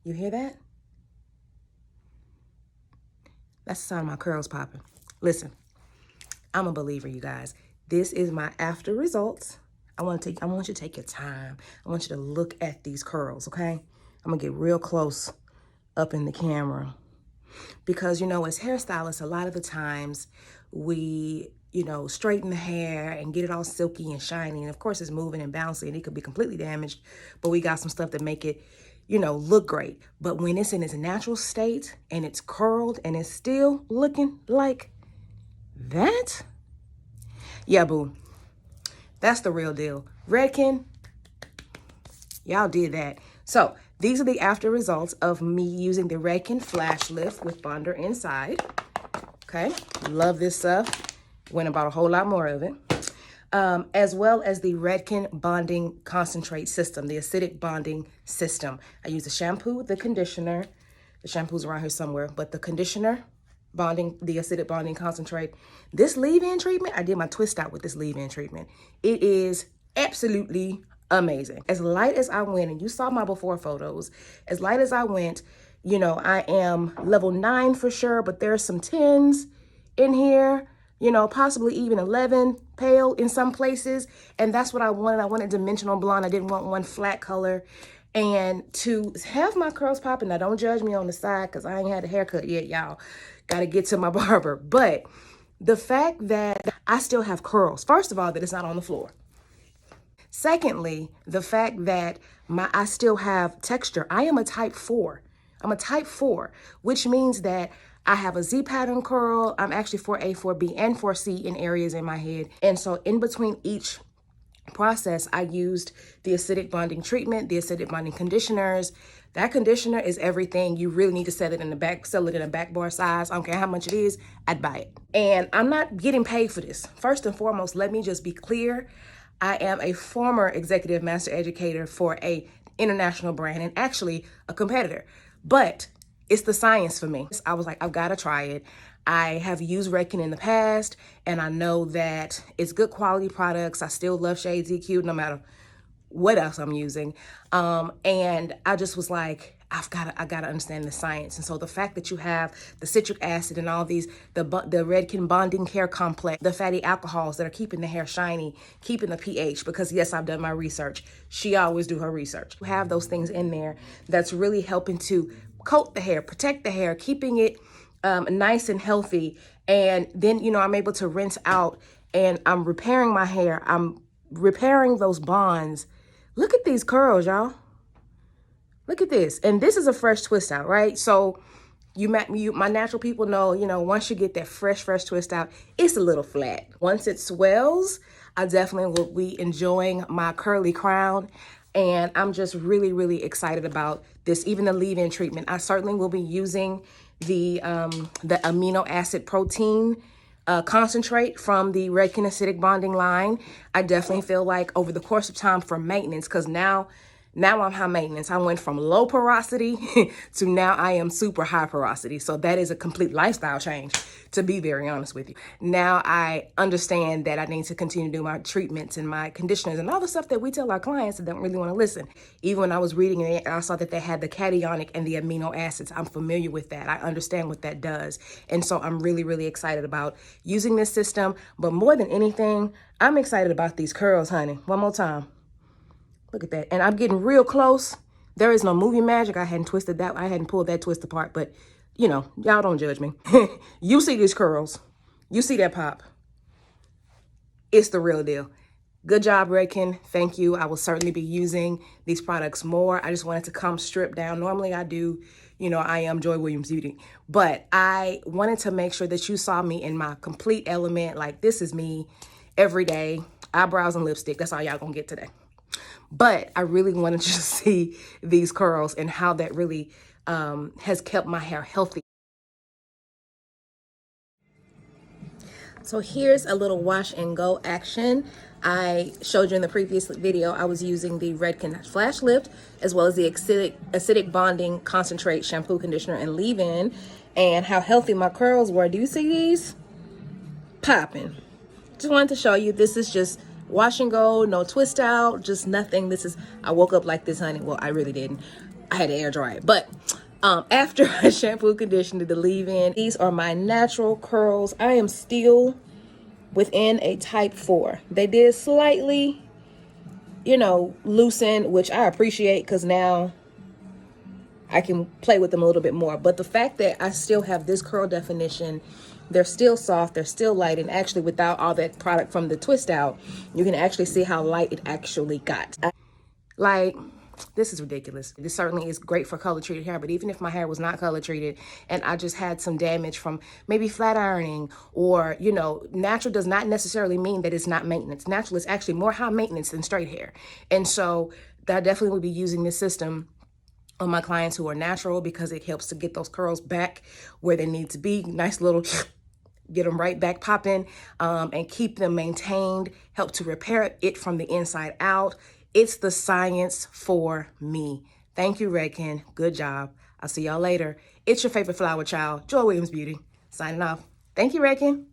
You hear that? That's the sound of my curls popping. Listen, I'm a believer, you guys. This is my after results. I want you to take your time. I want you to look at these curls, okay? I'm gonna get real close up in the camera because, you know, as hairstylists, a lot of the times we, you know, straighten the hair and get it all silky and shiny. And of course it's moving and bouncing and it could be completely damaged, but we got some stuff that make it, you know, look great. But when it's in its natural state and it's curled and it's still looking like that, yeah, boo, that's the real deal. Redken, y'all did that. So these are the after results of me using the Redken Flash Lift with bonder inside. Okay, love this stuff. Went about a whole lot more of it. As well as the Redken Bonding Concentrate System, the acidic bonding system. I use the shampoo, the conditioner. The shampoo's around here somewhere, but the conditioner, the acidic bonding concentrate. This leave-in treatment, I did my twist out with this leave-in treatment. It is absolutely amazing. As light as I went, and you saw my before photos, as light as I went, you know, I am level 9 for sure, but there's some 10s in here, you know, possibly even 11 pale in some places. And that's what I wanted. I wanted dimensional blonde. I didn't want one flat color. And to have my curls popping, now don't judge me on the side because I ain't had a haircut yet, y'all. Got to get to my barber. But the fact that I still have curls, first of all, that it's not on the floor. Secondly, the fact that I still have texture. I am a type 4. I'm a type 4, which means that I have a Z pattern curl. I'm actually 4A, 4B, and 4C in areas in my head. And so in between each process, I used the acidic bonding treatment, the acidic bonding conditioners. That conditioner is everything. You really need to sell it in a back bar size. I don't care how much it is, I'd buy it. And I'm not getting paid for this. First and foremost, let me just be clear. I am a former executive master educator for a international brand and actually a competitor, but it's the science for me. I was like, I've got to try it. I have used Redken in the past, and I know that it's good quality products. I still love Shades EQ no matter what else I'm using. And I just was like, I gotta understand the science. And so the fact that you have the citric acid and all these, the Redken bonding hair complex, the fatty alcohols that are keeping the hair shiny, keeping the pH, because yes, I've done my research. She always do her research. You have those things in there that's really helping to coat the hair, protect the hair, keeping it nice and healthy. And then, you know, I'm able to rinse out and I'm repairing my hair. I'm repairing those bonds. Look at these curls, y'all. Look at this. And this is a fresh twist out, right? So my natural people know, you know, once you get that fresh twist out, it's a little flat. Once it swells, I definitely will be enjoying my curly crown. And I'm just really, really excited about this, even the leave-in treatment. I certainly will be using the amino acid protein concentrate from the Redken acidic bonding line. I definitely feel like over the course of time for maintenance, because now I'm high maintenance. I went from low porosity to now I am super high porosity. So that is a complete lifestyle change, to be very honest with you. Now I understand that I need to continue to do my treatments and my conditioners and all the stuff that we tell our clients that don't really want to listen. Even when I was reading it, I saw that they had the cationic and the amino acids. I'm familiar with that. I understand what that does. And so I'm really, really excited about using this system. But more than anything, I'm excited about these curls, honey. One more time. Look at that. And I'm getting real close. There is no movie magic. I hadn't pulled that twist apart, but you know, y'all don't judge me. You see these curls. You see that pop. It's the real deal. Good job, Redken. Thank you. I will certainly be using these products more. I just wanted to come stripped down. Normally I do, you know, I am Joy Williams Beauty, but I wanted to make sure that you saw me in my complete element. Like, this is me every day, eyebrows and lipstick. That's all y'all gonna get today. But I really wanted you to see these curls and how that really has kept my hair healthy. So here's a little wash and go action. I showed you in the previous video, I was using the Redken Flash Lift as well as the acidic bonding concentrate shampoo, conditioner, and leave-in, and how healthy my curls were. Do you see these? Popping. Just wanted to show you, this is just wash and go, no twist out, just nothing. I woke up like this, honey. Well, I really didn't. I had to air dry it. But after I shampoo conditioned the leave-in, these are my natural curls. I am still within a type 4. They did slightly, you know, loosen, which I appreciate because now I can play with them a little bit more. But the fact that I still have this curl definition, they're still soft, they're still light, and actually without all that product from the twist out, you can actually see how light it actually got. Like, this is ridiculous. This certainly is great for color treated hair, but even if my hair was not color treated and I just had some damage from maybe flat ironing, or, you know, natural does not necessarily mean that it's not maintenance. Natural is actually more high maintenance than straight hair. And so I definitely would be using this system on my clients who are natural because it helps to get those curls back where they need to be. Nice little get them right back popping, and keep them maintained, help to repair it from the inside out. It's the science for me. Thank you, Redken. Good job. I'll see y'all later. It's your favorite flower child, Joy Williams Beauty, signing off. Thank you, Redken.